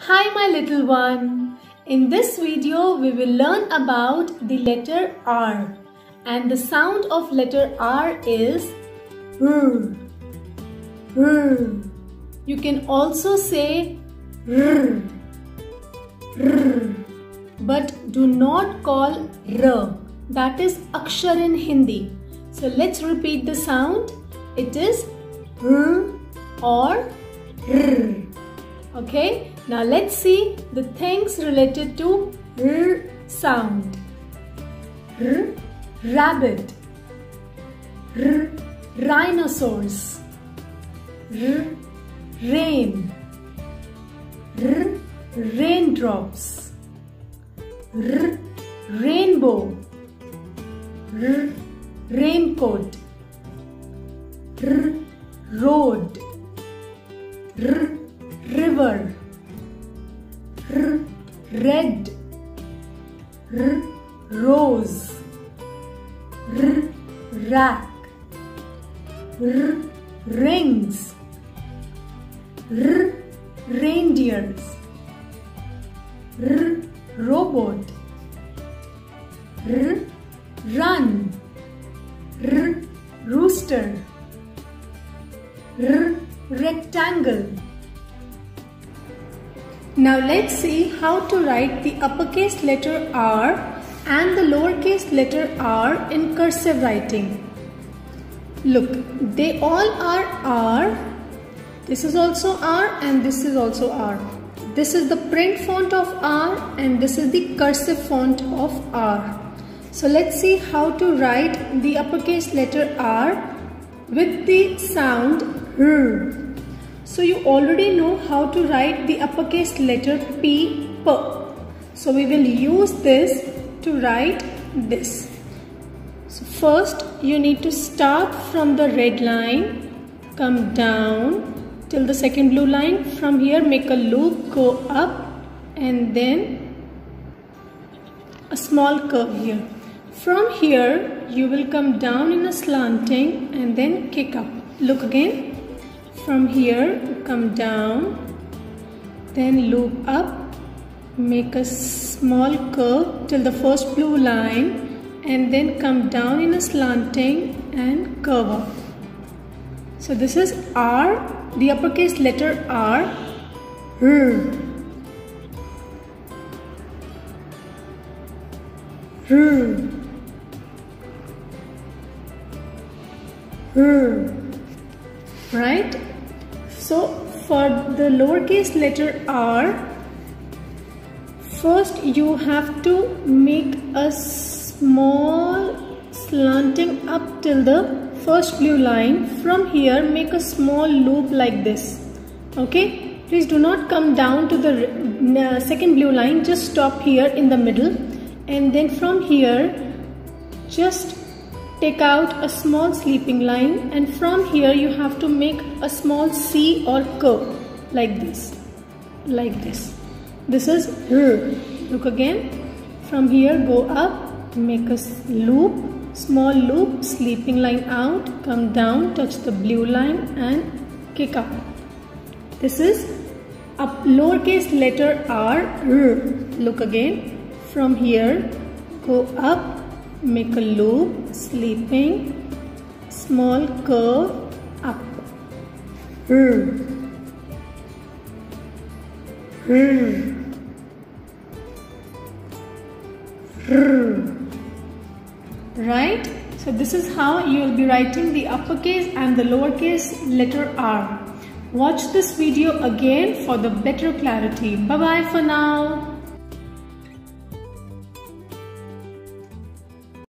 Hi my little one. In this video we will learn about the letter R, and the sound of letter R is R. R. You can also say R. R. But do not call R. That is akshar in Hindi. So let's repeat the sound. It is R or R. Okay, now let's see the things related to R sound. R, rabbit. R, rhinoceros. R, rain. R, raindrops. R, rainbow. R, raincoat. R, road. R, river. R, red. R, rose. R, rack. R, rings. R, reindeers. R, robot. R, run. R, rooster. R, rectangle. Now let's see how to write the uppercase letter R and the lowercase letter R in cursive writing. Look, they all are R. This is also R and this is also R. This is the print font of R and this is the cursive font of R. So let's see how to write the uppercase letter R with the sound R. So you already know how to write the uppercase letter P. So we will use this to write this. So first you need to start from the red line, come down till the second blue line. From here make a loop, go up and then a small curve here. From here you will come down in a slanting and then kick up. Look again. From here come down, then loop up, make a small curve till the first blue line and then come down in a slanting and curve up. So this is R, the uppercase letter R. R. R. R. Right? So for the lowercase letter R, first you have to make a small slanting up till the first blue line. From here make a small loop like this. Okay, please do not come down to the second blue line, just stop here in the middle and then from here just take out a small sleeping line and from here you have to make a small C or curve like this, like this. This is R. Look again. From here go up, make a loop, small loop, sleeping line out, come down, touch the blue line and kick up. This is a lowercase letter R. R. Look again. From here go up, make a loop, sleeping, small curve, up. R. R. R. Right? So this is how you will be writing the uppercase and the lowercase letter R. Watch this video again for the better clarity. Bye bye for now.